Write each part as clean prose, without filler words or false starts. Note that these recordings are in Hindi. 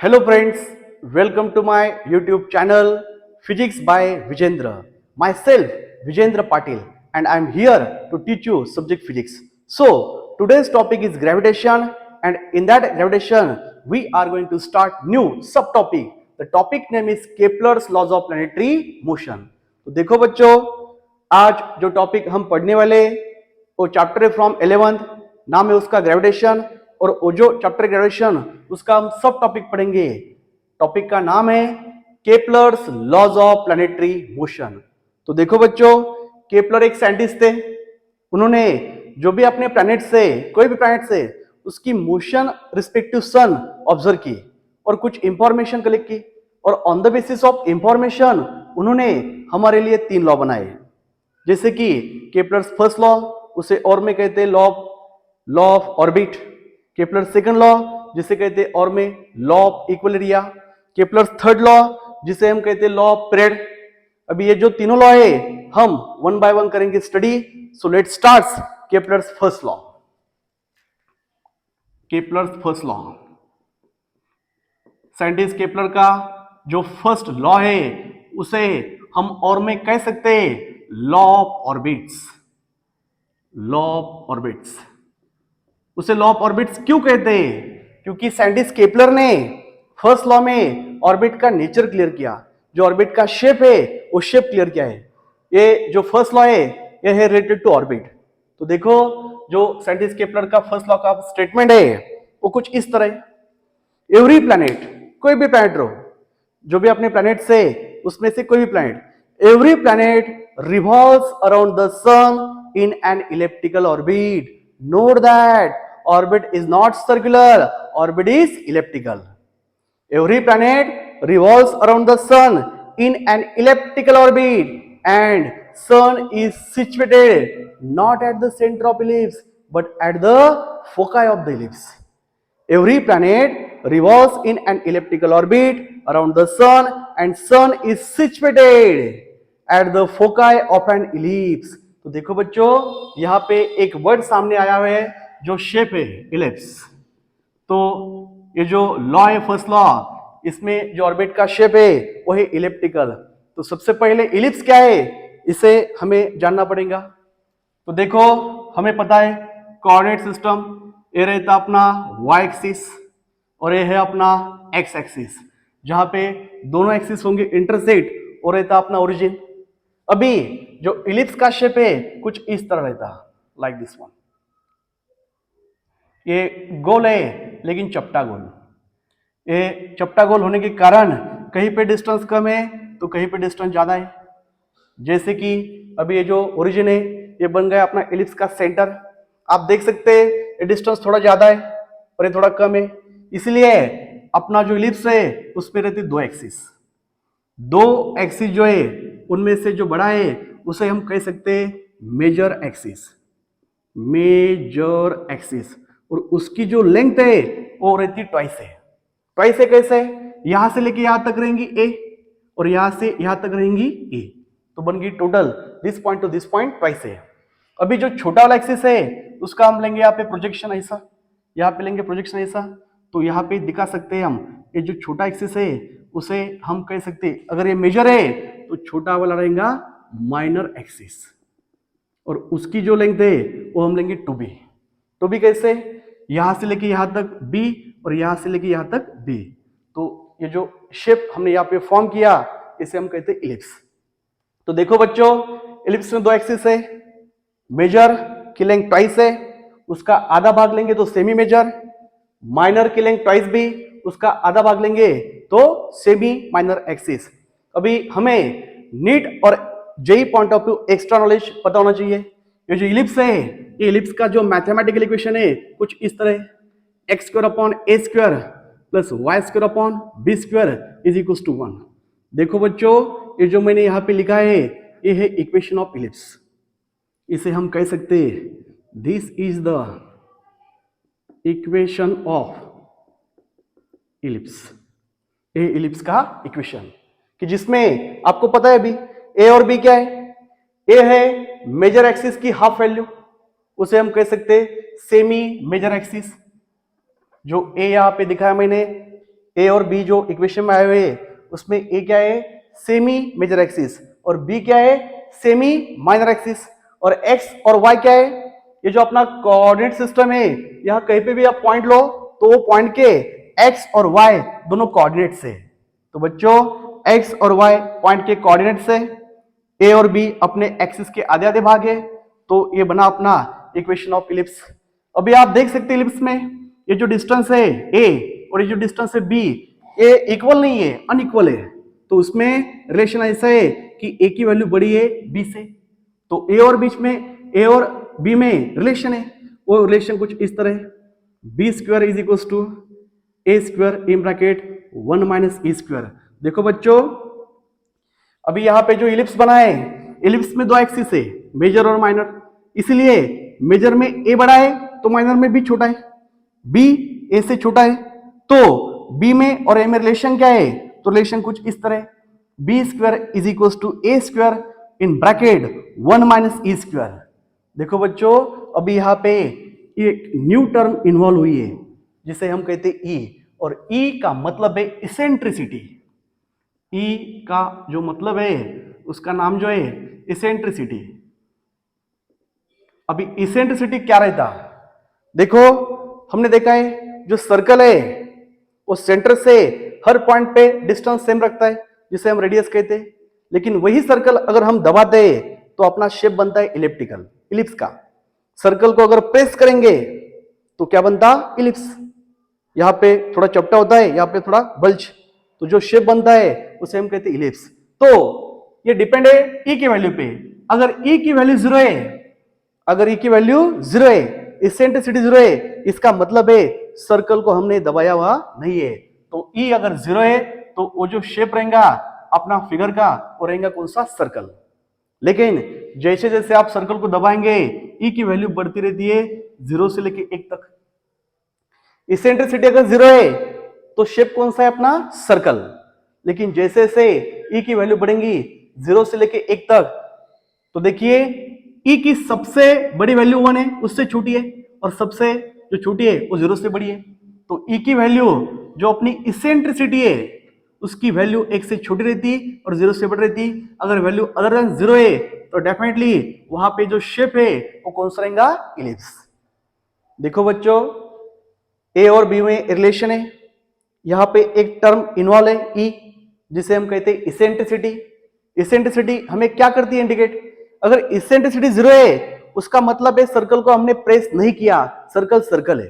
Hello friends, welcome to my YouTube channel Physics by Vijendra. Myself Vijendra Patil and I am here to teach you subject physics. So today's topic is gravitation and in that gravitation we are going to start new subtopic. The topic name is Kepler's laws of planetary motion. तो देखो बच्चों, आज जो टॉपिक हम पढ़ने वाले वो चैप्टर है फ्रॉम 11th, नाम है उसका ग्रेविटेशन और वो जो चैप्टर ग्रेविटेशन उसका हम सब टॉपिक पढ़ेंगे। टॉपिक का नाम है Kepler's laws of planetary motion. तो देखो बच्चों, केपलर एक साइंटिस्ट थे। उन्होंने जो भी अपने प्लैनेट से कोई भी प्लैनेट से उसकी मोशन रिस्पेक्टिव सन ऑब्जर्व की और कुछ इंफॉर्मेशन कलेक्ट की और on the basis of information उन्होंने हमारे लिए 3 लॉ बनाए, जैसे कि केपलर्स फर्स्ट लॉ, उसे और में कहते हैं law of orbit. Kepler second law जिसे कहते हैं और में law of equal area. Kepler third law जिसे हम कहते हैं लॉ ऑफ पीरियड। अभी ये जो तीनों लॉ है हम वन बाय वन करेंगे study. So let's start Kepler's first law. Kepler's first law, scientist Kepler का जो फर्स्ट लॉ है उसे हम और में कह सकते हैं law of orbits. Law of orbits, उसे लॉ ऑफ ऑर्बिट्स क्यों कहते हैं? क्योंकि साइंटिस्ट केपलर ने फर्स्ट लॉ में ऑर्बिट का नेचर क्लियर किया, जो ऑर्बिट का शेप है वो शेप क्लियर किया है। ये जो फर्स्ट लॉ है ये है रिलेटेड टू ऑर्बिट। तो देखो, जो साइंटिस्ट केपलर का फर्स्ट लॉ का स्टेटमेंट है वो कुछ इस तरह है। एवरी प्लैनेट, कोई भी प्लैनेट रहो, जो भी अपने प्लैनेट से उसमें से कोई भी planet, every planet revolves around the sun in an elliptical orbit. Note that orbit is not circular, orbit is elliptical. Every planet revolves around the sun in an elliptical orbit and sun is situated not at the center of ellipse but at the foci of the ellipse. Every planet revolves in an elliptical orbit around the sun and sun is situated at the foci of an ellipse. तो देखो बच्चों, यहाँ पे एक वर्ड सामने आया हुआ है जो शेप है इलिप्स। तो ये जो लॉ है फर्स्ट लॉ, इसमें जो ऑर्बिट का शेप है वो है इलिप्टिकल। तो सबसे पहले इलिप्स क्या है इसे हमें जानना पड़ेगा। तो देखो, हमें पता है कोऑर्डिनेट सिस्टम, ये रहता अपना वाई एक्सिस और ये है अपना एक्स एक्सिस, जहां पे दोनों एक्सिस होंगे इंटरसेक्ट और रहता अपना ओरिजिन। अभी जो इलिप्स का शेप है कुछ इस तरह रहता, लाइक दिस वन। ये गोल है लेकिन चपटा गोल। ये चपटा गोल होने के कारण कहीं पे डिस्टेंस कम है तो कहीं पे डिस्टेंस ज्यादा है। जैसे कि अभी ये जो ओरिजिन है ये बन गया अपना इलिप्स का सेंटर। आप देख सकते हैं ये डिस्टेंस थोड़ा ज्यादा है और ये थोड़ा कम है, इसलिए अपना जो इलिप्स है उसमें रहती 2 एक्सिस। 2 एक्सिस जो है उनमें से जो बड़ा है उसे हम कह सकते हैं मेजर एक्सिस। मेजर एक्सिस, और उसकी जो लेंथ है वो रहती ट्वाइस है। ट्वाइस है कैसे? यहां से लेके यहां तक रहेंगी ए और यहां से यहां तक रहेंगी ए, तो बन गई total this point two this point twice है। अभी जो छोटा वाला एक्सिस है उसका हम लेंगे यहाँ पे प्रोजेक्शन ऐसा, यहाँ पे लेंगे प्रोजेक्शन ऐसा। तो यहाँ पे दिखा सकते हैं हम, ये जो छोटा एक्सिस है उसे हम कह सकते हैं, अगर ये मेजर है तो छोटा वाला रहेगा माइनर एक्सिस और उसकी जो लेंथ है वो हम लेंगे टू बी। टू बी कैसे? यहां से लेके यहां तक बी और यहां से लेके यहां तक बी। तो ये जो शेप हमने यहाँ पे फॉर्म किया इसे हम कहते हैं इलिप्स। तो देखो बच्चों, इलिप्स में 2 एक्सिस है, मेजर की लेंथ ट्वाइस है, उसका आधा भाग लेंगे तो सेमी मेजर। माइनर की लेंथ ट्वाइस भी, उसका आधा भाग लेंगे तो सेमी माइनर एक्सिस। अभी हमें नीट और JEE point of view extra knowledge पता होना चाहिए। ये जो इलिप्स है, ये इलिप्स का जो मैथमेटिकल इक्वेशन है कुछ इस तरह है, x square upon a square plus y square upon b square is equal to 1। देखो बच्चों, ये जो मैंने यहाँ पे लिखा है ये है इक्वेशन ऑफ इलिप्स। इसे हम कह सकते हैं this is the equation of ellipse. ये इलिप्स का इक्वेशन कि जिसमें आपको पता है अभी ए और बी क्या है। ए है मेजर एक्सिस की हाफ वैल्यू, उसे हम कह सकते हैं सेमी मेजर एक्सिस। जो ए यहां पे दिखाया मैंने ए और बी जो इक्वेशन में आए हुए उसमें ए क्या है, सेमी मेजर एक्सिस, और बी क्या है, सेमी माइनर एक्सिस, और एक्स और वाई क्या है, ये जो अपना कोऑर्डिनेट सिस्टम है, यहां कहीं पे भी आप पॉइंट लो तो वो पॉइंट के एक्स और वाई दोनों कोऑर्डिनेट्स है। तो बच्चों एक्स और वाई पॉइंट के कोऑर्डिनेट्स है, ए और बी अपने एक्सिस के आधे आधे भाग है, तो ये बना अपना इक्वेशन ऑफ इलिप्स। अभी आप देख सकते हैं इलिप्स में ये जो डिस्टेंस है ए और ये जो डिस्टेंस है बी, ये इक्वल नहीं है, अनइक्वल है। तो उसमें रिलेशन ऐसा है कि ए की वैल्यू बड़ी है बी से, तो ए और बीच में ए और बी में रिलेशन है, वो रिलेशन कुछ इस तरह है, b square is equal to a square in bracket 1 minus e square. देखो बच्चों अभी यहां पे जो इलिप्स बना है, इलिप्स में दो एक्सिस है, मेजर और माइनर, इसलिए मेजर में ए बड़ा है तो माइनर में बी छोटा है, बी ए से छोटा है, तो बी में और ए में रिलेशन क्या है, तो रिलेशन कुछ इस तरह, b square is equal to a square in bracket 1 minus e square. देखो बच्चों अभी यहां पे एक न्यू टर्म इन्वॉल्व हुई है जिसे हम कहते हैं ई, और ई का मतलब है इसेंट्रिसिटी। ई का जो मतलब है उसका नाम जो है इसेंट्रिसिटी। अभी इसेंट्रिसिटी क्या रहता, देखो हमने देखा है जो सर्कल है वो सेंटर से हर पॉइंट पे डिस्टेंस सेम रखता है जिसे हम रेडियस कहते हैं, लेकिन वही सर्कल अगर हम दबाते हैं तो अपना शेप बनता है इलिप्टिकल, इलिप्स का। सर्कल को अगर प्रेस करेंगे तो क्या बनता, इलिप्स। यहां पे थोड़ा चपटा होता है, यहां पे थोड़ा बल्ज, तो जो शेप बनता है उसे हम कहते हैं इलिप्स। तो ये डिपेंड है ई की वैल्यू पे। अगर ई की वैल्यू जीरो है, अगर ई की वैल्यू जीरो है, इसेंट्रिसिटी जीरो है, इसका मतलब है सर्कल को हमने दबाया हुआ नहीं है। तो ई अगर जीरो है तो वो जो शेप रहेगा अपना फिगर का वो रहेगा कौन सा, सर्कल। लेकिन जैसे जैसे आप सर्कल को दबाएंगे ई की वैल्यू बढ़ती रहती है 0 से लेके 1 तक। इसेंट्रिसिटी अगर जीरो है तो शेप कौन सा है, अपना सर्कल। लेकिन जैसे जैसे ई की वैल्यू बढ़ेंगी 0 से लेके 1 तक, तो देखिए ई की सबसे बड़ी वैल्यू 1 है, उससे छोटी है, और सबसे जो छोटी है वो 0 से बड़ी है। तो ई की वैल्यू जो अपनी इसेंट्रिसिटी है उसकी वैल्यू 1 से छोटी रहती और 0 से बड़ी रहती। अगर वैल्यू अदर देन 0 है तो डेफिनेटली वहां पे जो शेप है वो कौन सा रहेगा, इलिप्स। देखो बच्चों ए और बी में रिलेशन है, यहां पे एक टर्म इन्वॉल्व है ई, जिसे हम कहते हैं इसेंट्रिसिटी। इसेंट्रिसिटी हमें क्या करती है, इंडिकेट। अगर इसेंट्रिसिटी 0 है उसका मतलब है सर्कल को हमने प्रेस नहीं किया, सर्कल सर्कल है।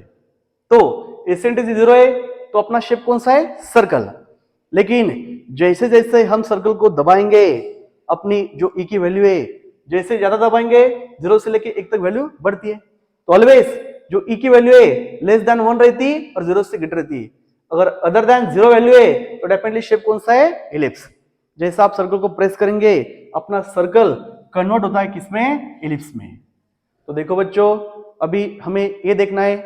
तो इसेंट्रिसिटी 0 है तो अपना शेप कौन सा है, सर्कल। लेकिन जैसे जैसे हम सर्कल को दबाएंगे अपनी जो ई की वैल्यू है, जैसे ज्यादा दबाएंगे 0 से लेके 1 तक वैल्यू बढ़ती है। तो ऑलवेज जो ई की वैल्यू है लेस देन 1 रहती और 0 से ग्रेटर रहती। अगर अदर देन 0 वैल्यू है तो डेफिनेटली शेप कौन सा है, इलिप्स। जैसा आप सर्कल को प्रेस करेंगे अपना सर्कल कन्वर्ट होता है किसमें, इलिप्स में। तो देखो बच्चों अभी हमें ये देखना है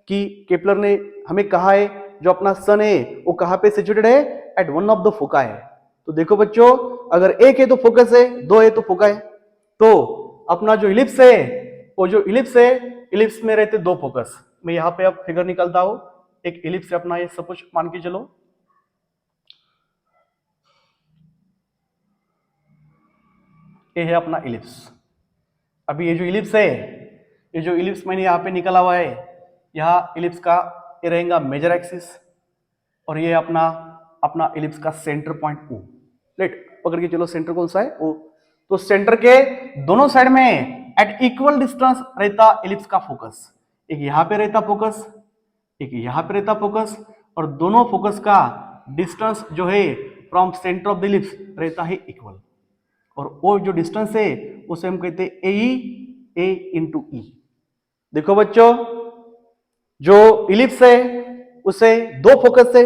कि केपलर ने हमें कहा है जो अपना सन है वो कहां पे सिचुएटेड है, एट वन ऑफ द फोका है। तो देखो बच्चों अगर एक है तो फोकस है, दो है तो फोका है। तो अपना जो इलिप्स है वो जो इलिप्स है, इलिप्स में रहते दो फोकस। मैं यहां पे अब फिगर निकालता हूं, एक इलिप्स है अपना, ये सब कुछ मान के चलो ये है अपना इलिप्स। अभी ये जो इलिप्स है, ये जो इलिप्स मैंने यहाँ पे निकाला हुआ है, यहाँ इलिप्स का ये रहेगा मेजर एक्सिस, और ये अपना अपना इलिप्स का सेंटर पॉइंट ओ। लेट पकड़ के चलो, सेंटर कौन सा है, ओ। तो सेंटर के दोनों साइड में एट इक्वल डिस्टेंस रहता इलिप्स का फोकस। एक यहाँ पे रहता फोकस, एक यहाँ पे रहता फोकस, और दोनों फोकस का डिस्टेंस जो है from centre of the ellipse रहता है इक्वल। और वो जो डिस्टेंस है उसे हम कहते हैं ए इंटू ई। देखो बच्चों जो इलिप्स है उसे दो फोकस है,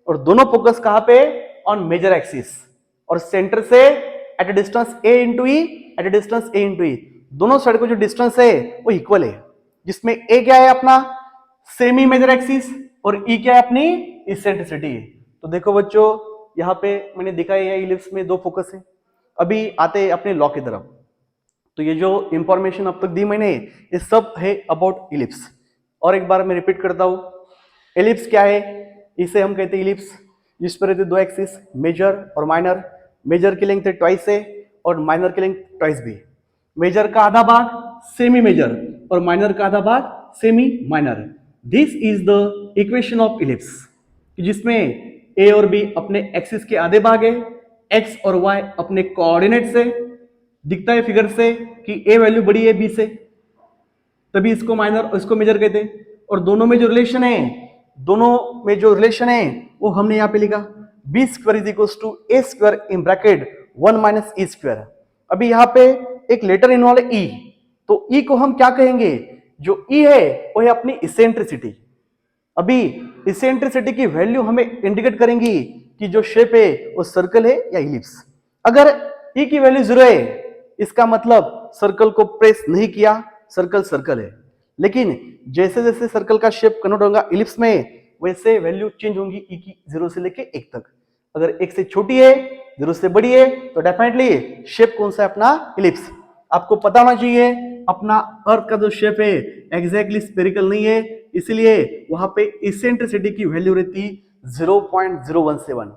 और दोनों फोकस कहां पे, ऑन मेजर एक्सिस, और सेंटर से at a distance A into E, at a distance A into E. दोनों साइड को जो डिस्टेंस है वो इक्वल है, जिसमें ए क्या है अपना सेमी मेजर एक्सिस, और ई क्या है अपनी इसेंट्रिसिटी। तो देखो बच्चों यहां पे मैंने दिखाया है इलिप्स में दो फोकस है। अभी आते हैं अपने लॉ की तरफ। तो ये जो इंफॉर्मेशन अब तक दी मैंने ये सब है अबाउट इलिप्स। और एक बार मैं रिपीट करता हूं, इलिप्स क्या है, इसे हम कहते हैं इलिप्स, जिस पर रहते दो एक्सिस, मेजर और माइनर। मेजर की लेंथ है ट्वाइस ए और माइनर की लेंथ ट्वाइस बी। मेजर का आधा भाग सेमी मेजर और माइनर का आधा भाग semi minor. This is the equation of ellipse, जिसमें ए और बी अपने एक्सिस के आधे भाग है, एक्स और वाई अपने कोऑर्डिनेट से। दिखता है फिगर से कि ए वैल्यू बड़ी है बी से, तभी इसको माइनर और इसको मेजर कहते हैं। और दोनों में जो रिलेशन है, दोनों में जो रिलेशन है वो हमने यहां पे लिखा, b square is equal to a square in bracket 1 minus e square. अभी यहां पे एक लेटर इन्वॉल्व है ई, तो ई को हम क्या कहेंगे, जो ई है वो है अपनी इसेंट्रिसिटी। अभी इसेंट्रिसिटी की वैल्यू हमें इंडिकेट करेंगी कि जो शेप है वो सर्कल है या इलिप्स। अगर ई की वैल्यू 0 है, इसका मतलब सर्कल को प्रेस नहीं किया, सर्कल सर्कल है। लेकिन जैसे जैसे सर्कल का शेप कन्वर्ट होगा इलिप्स में, वैसे वैल्यू चेंज होंगी ई की 0 से लेके 1 तक। अगर 1 से छोटी है, 0 से बड़ी है, तो डेफिनेटली शेप कौन सा है अपना, इलिप्स। आपको पता होना चाहिए अपना अर्थ का जो शेप है एग्जैक्टली स्फेरिकल नहीं है, इसलिए वहां पे इसेंट्रिसिटी की वैल्यू रहती 0.017।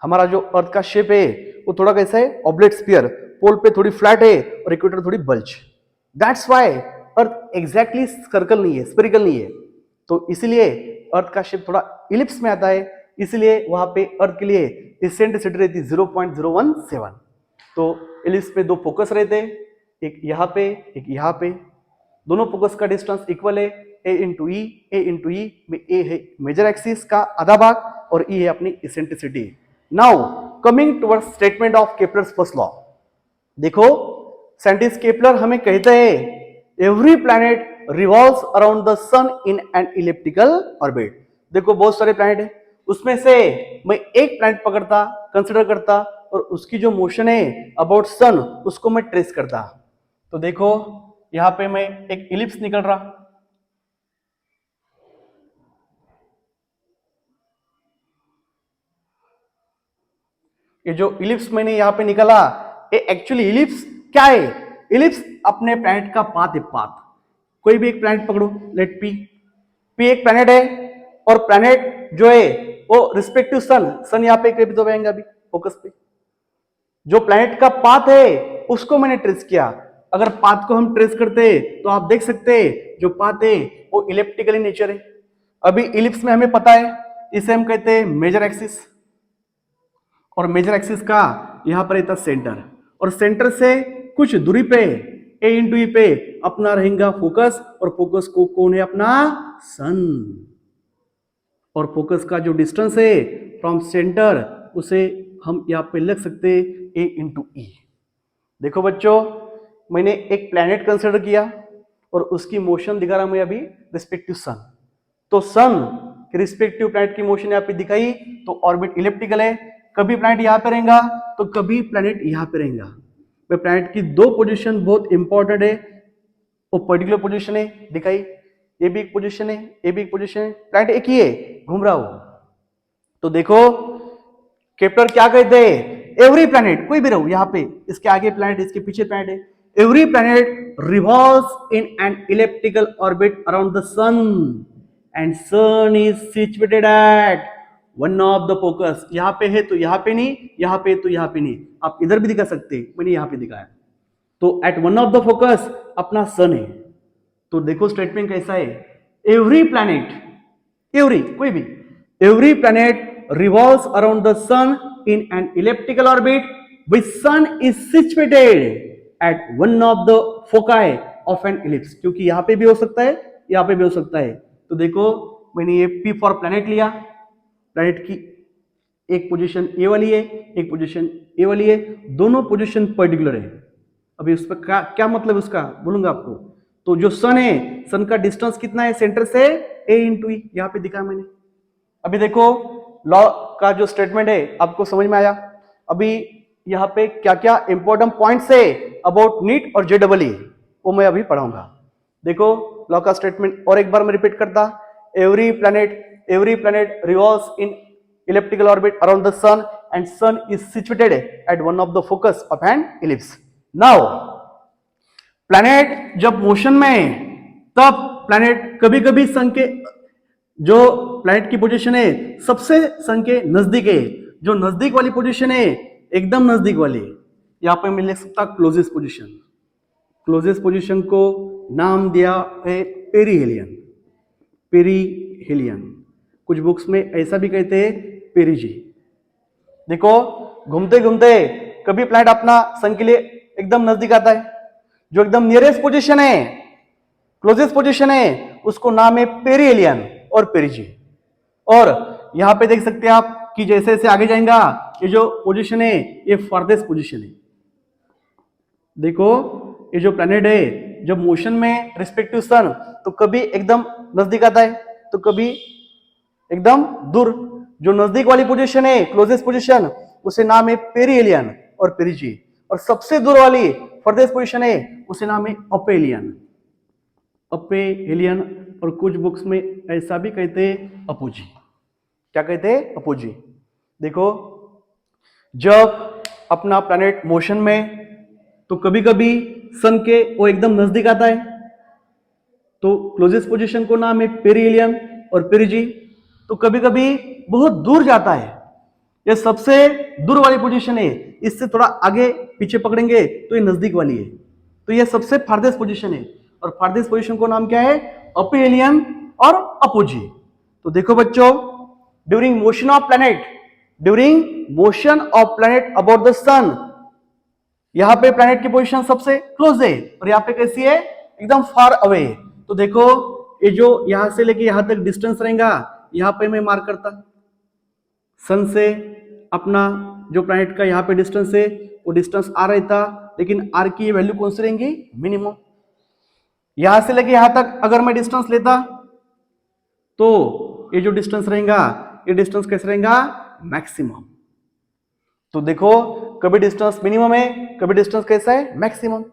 हमारा जो अर्थ का शेप है वो थोड़ा कैसा है, ऑब्लेट स्फीयर, पोल पे थोड़ी फ्लैट है और इक्वेटर थोड़ी bulge. That's why earth exactly circle नहीं है, स्फेरिकल नहीं है। तो इसलिए अर्थ का शेप थोड़ा इलिप्स में आता है, इसलिए वहां पे अर्थ के लिए इसेंट्रिसिटी रहती 0.017। तो इलिप्स पे दो फोकस रहते हैं, एक यहाँ पे एक यहाँ पे। दोनों फोकस का डिस्टेंस इक्वल है, ए इंटू ई में ए है मेजर एक्सिस का आधा भाग और ई है अपनी eccentricity. Now coming towards statement of Kepler's first law. देखो साइंटिस्ट केपलर हमें कहते हैं every planet revolves around the sun in an elliptical orbit. देखो बहुत सारे प्लैनेट है, उसमें से मैं एक प्लैनेट पकड़ता, कंसिडर करता और उसकी जो मोशन है अबाउट सन उसको मैं ट्रेस करता। तो देखो यहां पे मैं एक इलिप्स निकल रहा, ये जो इलिप्स मैंने यहां पे निकाला, ये एक्चुअली इलिप्स क्या है, इलिप्स अपने प्लैनेट का पाथ है, पाथ। कोई भी एक प्लैनेट पकड़ो, लेट पी, पी एक प्लैनेट है और प्लैनेट जो है वो रिस्पेक्टिव सन, सन यहाँ पे करीब तो आएगा अभी फोकस पे। जो प्लैनेट का पाथ है उसको मैंने ट्रेस किया। अगर पाथ को हम ट्रेस करते तो आप देख सकते हैं जो पाथ है वो इलिप्टिकल इन नेचर है। अभी इलिप्स में हमें पता है, इसे हम कहते हैं मेजर एक्सिस, और मेजर एक्सिस का यहां पर रहता सेंटर, और सेंटर से कुछ दूरी पे ए इंटू ई पे अपना रहेगा फोकस, और फोकस को कौन है अपना, सन। और फोकस का जो डिस्टेंस है फ्रॉम सेंटर उसे हम यहां पे लिख सकते हैं ए इंटू ई। देखो बच्चों, मैंने एक प्लैनेट कंसिडर किया और उसकी मोशन दिखा रहा मैं अभी रिस्पेक्टिव सन। तो सन के रिस्पेक्टिव प्लैनेट की मोशन यहां पे दिखाई, तो ऑर्बिट इलिप्टिकल है। कभी प्लैनेट यहां पे रहेगा तो कभी प्लैनेट यहां पे रहेगा। तो प्लैनेट की दो पोजीशन बहुत इंपॉर्टेंट है, वो पर्टिकुलर पोजीशन है दिखाई, ये भी एक पोजीशन है, ये भी एक पोजीशन है, प्लैनेट एक ही है, घूम रहा हो। तो देखो केपलर क्या कहते हैं, एवरी प्लैनेट, कोई भी रहो यहां पे, इसके आगे प्लैनेट इसके पीछे प्लैनेट है, every planet revolves in an elliptical orbit around the sun and sun is situated at one of the focus. यहां पे है तो यहां पे नहीं, यहां पे तो यहां पे नहीं, आप इधर भी दिखा सकते हैं, मैंने यहां पे दिखाया। तो at one of the focus अपना सन है। तो देखो स्टेटमेंट कैसा है, एवरी प्लैनेट, एवरी कोई भी, every planet revolves around the sun in an elliptical orbit which sun is situated at one of the foci of an ellipse। क्योंकि यहां पे भी हो सकता है, यहां पे भी हो सकता है। तो देखो मैंने ये P फॉर प्लैनेट लिया, प्लैनेट की एक पोजीशन ए वाली है, एक पोजीशन ए वाली है, दोनों पोजीशन पर्टिकुलर है। अभी उस पर क्या मतलब उसका बोलूंगा आपको। तो जो सन है, सन का डिस्टेंस कितना है सेंटर से, ए इंटू ई, यहां पे दिखा मैंने। अभी देखो लॉ का जो स्टेटमेंट है आपको समझ में आया। अभी यहां पे क्या क्या इंपॉर्टेंट पॉइंट्स है अबाउट नीट और जेडबलई वो मैं अभी पढ़ाऊंगा। देखो लॉ का स्टेटमेंट और एक बार मैं रिपीट करता, every planet revolves in elliptical orbit around the sun and sun is situated at one of the focus of an ellipse. Now planet जब मोशन में है तब प्लैनेट कभी कभी सन के जो प्लैनेट की पोजीशन है सबसे सन के नजदीक है, जो नजदीक वाली पोजीशन है एकदम नजदीक वाली, यहां पे मैं लिख सकता क्लोजेस्ट पोजीशन। क्लोजेस्ट पोजीशन को नाम दिया है पेरीहेलियन। पेरीहेलियन, कुछ बुक्स में ऐसा भी कहते हैं पेरीजी। देखो घूमते घूमते कभी प्लैनेट अपना सन के लिए एकदम नजदीक आता है, जो एकदम नियरेस्ट पोजीशन है, क्लोजेस्ट पोजीशन है, उसको नाम है पेरीहेलियन और पेरीजी। और यहां पे देख सकते हैं आप कि जैसे जैसे आगे जाएगा ये जो पोजीशन है ये फर्देस्ट पोजीशन है। देखो ये जो प्लैनेट है जब मोशन में रिस्पेक्टिव सन तो कभी एकदम नजदीक आता है तो कभी एकदम दूर। जो नजदीक वाली पोजीशन है क्लोजेस्ट पोजीशन उसे नाम है पेरीहेलियन और पेरीजी, और सबसे दूर वाली फर्देस्ट पोजीशन है उसे नाम है अपेलियन। अपेलियन, और कुछ बुक्स में ऐसा भी कहते हैं अपोजी। क्या कहते हैं? अपोजी। देखो जब अपना प्लैनेट मोशन में तो कभी कभी सन के वो एकदम नजदीक आता है तो क्लोजेस्ट पोजीशन को नाम है पेरीहेलियन और पेरीजी। तो कभी कभी बहुत दूर जाता है, ये सबसे दूर वाली पोजीशन है, इससे थोड़ा आगे पीछे पकड़ेंगे तो ये नजदीक वाली है, तो ये सबसे फार्देस्ट पोजीशन है, और फार्देस्ट पोजीशन को नाम क्या है? अपेलियन और अपोजी। तो देखो बच्चों, during motion of planet, during motion of planet about the sun, यहां पे प्लैनेट की पोजीशन सबसे क्लोज है और यहां पे कैसी है? एकदम फार अवे। तो देखो ये जो यहां से लेके यहां तक डिस्टेंस रहेगा, यहां पे मैं मार्क करता सन से अपना जो प्लैनेट का यहां पे डिस्टेंस है वो डिस्टेंस आर रहता, लेकिन आर की वैल्यू कौन सी रहेंगी? मिनिमम। यहां से लेके यहां तक अगर मैं डिस्टेंस लेता तो ये जो डिस्टेंस रहेगा ये डिस्टेंस कैसे रहेगा? मैक्सिमम। तो देखो कभी डिस्टेंस मिनिमम है, कभी डिस्टेंस कैसा है? मैक्सिमम।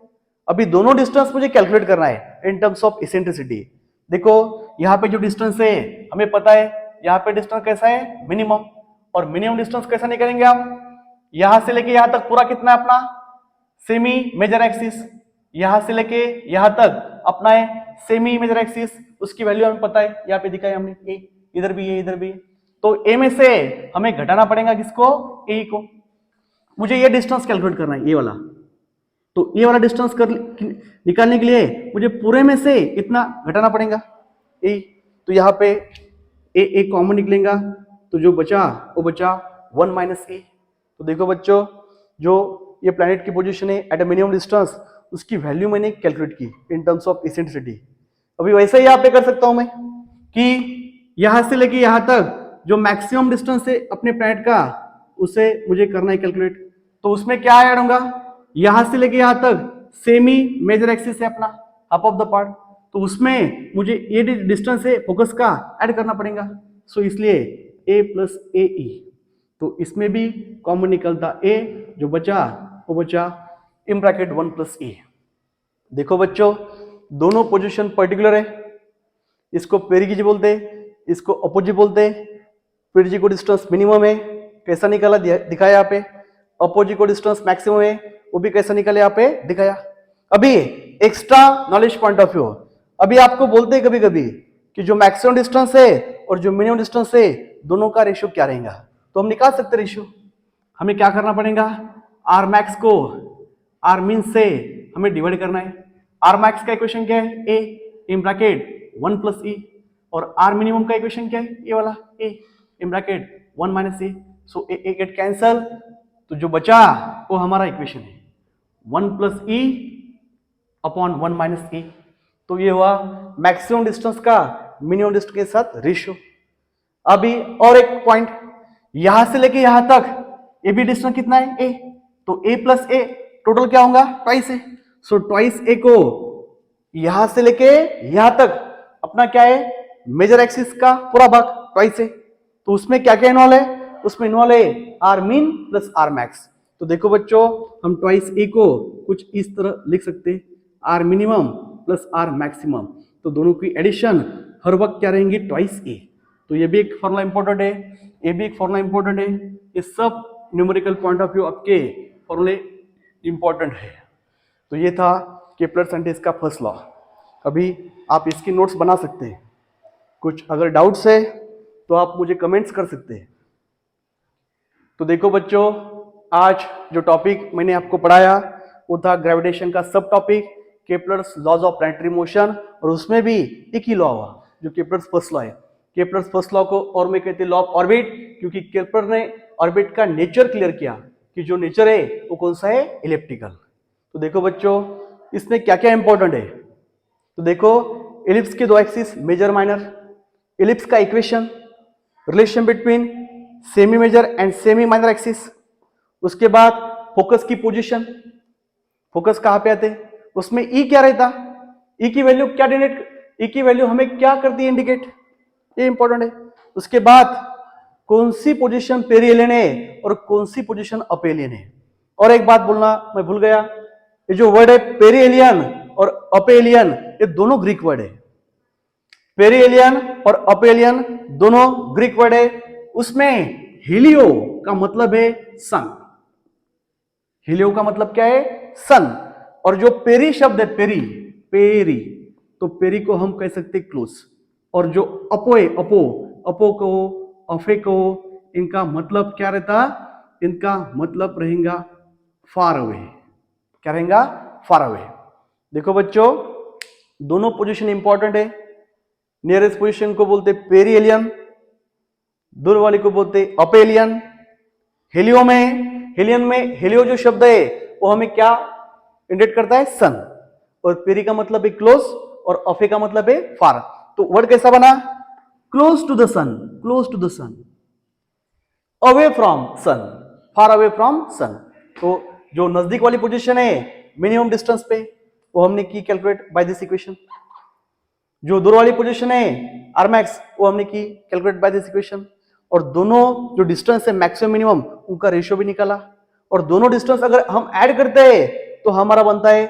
अभी दोनों डिस्टेंस मुझे कैलकुलेट करना है इन टर्म्स ऑफ इसेंट्रिसिटी। देखो यहां पे जो डिस्टेंस है हमें पता है, यहां पे डिस्टेंस कैसा है? मिनिमम। और मिनिमम डिस्टेंस कैसा निकालेंगे आप? यहां से लेके यहां तक पूरा कितना है अपना? Semi major axis. यहां से लेके यहां तक अपना है सेमी मेजर एक्सिस, उसकी वैल्यू हमें पता है, यहां पे दिखाई हमने ए, इधर भी है इधर भी। तो ए में से हमें घटाना पड़ेगा किसको? ए को। मुझे ये डिस्टेंस कैलकुलेट करना है, ये वाला। तो ये वाला डिस्टेंस निकालने के लिए मुझे पूरे में से इतना घटाना पड़ेगा ए। तो यहाँ पे ए कॉमन निकलेगा, तो जो बचा वो बचा 1 माइनस ए। तो देखो बच्चों, जो ये प्लैनेट की पोजीशन है एट अ मिनिमम डिस्टेंस, उसकी वैल्यू मैंने कैलकुलेट की इन टर्म्स ऑफ इसेंट्रिसिटी। अभी वैसे ही यहाँ पे कर सकता हूं मैं कि यहां से लेके यहां तक जो मैक्सिमम डिस्टेंस है अपने प्लैनेट का, उसे मुझे करना है कैलकुलेट। तो उसमें क्या ऐड होगा? यहां से लेके यहां तक सेमी मेजर एक्सिस है अपना, हाफ ऑफ द पार्ट, तो उसमें मुझे ये डिस्टेंस है फोकस का ऐड करना पड़ेगा। सो इसलिए ए प्लस ए ई, तो इसमें भी कॉमन निकलता ए, जो बचा वो बचा इन ब्रैकेट 1 प्लस ए। देखो बच्चों, दोनों पोजीशन पर्टिकुलर है, इसको पेरीजी बोलते, इसको अपोजी बोलते। पेरीजी को डिस्टेंस मिनिमम है, कैसा निकाला दिखाया यहाँ पे। अपोजी को डिस्टेंस मैक्सिमम है, वो भी कैसा निकाले यहाँ पे दिखाया। अभी extra knowledge point of view, अभी आपको बोलते हैं कभी कभी कि जो मैक्सिमम डिस्टेंस है और जो मिनिमम डिस्टेंस है दोनों का रेशियो क्या रहेगा, तो हम निकाल सकते रेशियो। हमें क्या करना पड़ेगा? आर मैक्स को आर मीन से हमें डिवाइड करना है। आर मैक्स का इक्वेशन क्या है? ए इन ब्रैकेट 1 प्लस ई, और आर मिनिमम का इक्वेशन क्या है? ये वाला A in bracket 1 minus A. So A get cancel, तो जो बचा वो हमारा इक्वेशन है 1 plus E upon 1 minus E. तो ये हुआ मैक्सिमम डिस्टेंस का मिनिमम डिस्टेंस के साथ रेशियो। अभी और एक पॉइंट, यहां से लेके यहां तक ए भी डिस्टेंस कितना है? ए, तो ए प्लस ए टोटल क्या होगा? ट्वाइस है। सो ट्वाइस ए को यहां से लेके यहां तक अपना क्या है? मेजर एक्सिस का पूरा भाग ट्वाइस है। तो उसमें क्या क्या इन्वॉल्व है? उसमें इन्वॉल्व है r mean plus r max. तो देखो बच्चों, हम ट्वाइस ए को कुछ इस तरह लिख सकते हैं, r minimum plus r maximum. तो दोनों की एडिशन हर वक्त क्या रहेंगी? Twice a. तो ये भी एक फॉर्मूला इंपॉर्टेंट है, ये भी एक फॉर्मूला इंपॉर्टेंट है। ये सब न्यूमेरिकल पॉइंट ऑफ व्यू आपके फॉर्मूले इंपॉर्टेंट है। तो ये था केपलर सेंटेंस का फर्स्ट लॉ। अभी आप इसकी नोट्स बना सकते हैं। कुछ अगर डाउट्स है तो आप मुझे कमेंट्स कर सकते हैं। तो देखो बच्चों, आज जो टॉपिक मैंने आपको पढ़ाया वो था ग्रेविटेशन का सब topic Kepler's laws of planetary motion, और उसमें भी एक ही लॉ हुआ जो केपलर्स फर्स्ट लॉ है। केपलर्स फर्स्ट लॉ को और में कहते हैं लॉ ऑफ ऑर्बिट, क्योंकि केपलर ने ऑर्बिट का नेचर क्लियर किया कि जो नेचर है वो कौन सा है, इलिप्टिकल। तो देखो बच्चों, इसमें क्या क्या इंपॉर्टेंट है। तो देखो, इलिप्स के दो एक्सिस मेजर माइनर, इलिप्स का equation, relation between semi major and semi minor axis, उसके बाद फोकस की पोजीशन, फोकस कहां पे आते, उसमें ई क्या रहता, ई की वैल्यू क्या डिनोट, ई की वैल्यू हमें क्या करती है इंडिकेट, ये इंपॉर्टेंट है। उसके बाद कौन सी पोजीशन पेरिएलियन है और कौन सी पोजीशन अपेलियन है। और एक बात बोलना मैं भूल गया, ये जो वर्ड है पेरिएलियन और अपेलियन, ये दोनों ग्रीक वर्ड है। पेरिएलियन और अपेलियन दोनों ग्रीक वर्ड है। उसमें हीलियो का मतलब है सन, हीलियो का मतलब क्या है, सन। और जो पेरी शब्द है, पेरी, पेरी, तो पेरी को हम कह सकते हैं क्लोज। और जो अपो है, अपो, अपो को, अफे को, इनका मतलब क्या रहता, इनका मतलब रहेगा फार अवे। क्या रहेगा, फार अवे। देखो बच्चों, दोनों पोजीशन इंपॉर्टेंट है। नियरेस्ट पोजीशन को बोलते पेरिएलियन, दूर वाली को बोलते अपेलियन। हेलियो में, हेलियन में हेलियो जो शब्द है वो हमें क्या इंडिकेट करता है, सन। और पेरी का मतलब है क्लोज और अफे का मतलब है फार। तो वर्ड कैसा बना, close to the sun, close to the sun, away from sun, far away from sun. तो जो नजदीक वाली पोजीशन है मिनिमम डिस्टेंस पे, वो हमने की कैलकुलेट बाय दिस इक्वेशन। जो दूर वाली पोजीशन है आरमैक्स, वो हमने की कैलकुलेट बाय दिस इक्वेशन। और दोनों जो डिस्टेंस है मैक्सिमम मिनिमम, उनका रेशियो भी निकाला। और दोनों डिस्टेंस अगर हम ऐड करते हैं तो हमारा बनता है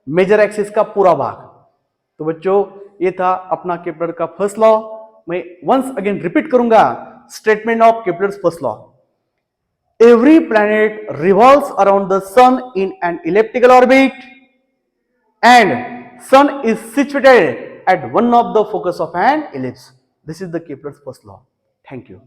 मेजर एक्सिस का पूरा भाग। तो बच्चों, ये था अपना केपलर का फर्स्ट लॉ। मैं वंस अगेन रिपीट करूंगा statement of Kepler's first law. Every planet revolves around the sun in an elliptical orbit and sun is situated at one of the focus of an ellipse. This is the Kepler's first law. Thank you.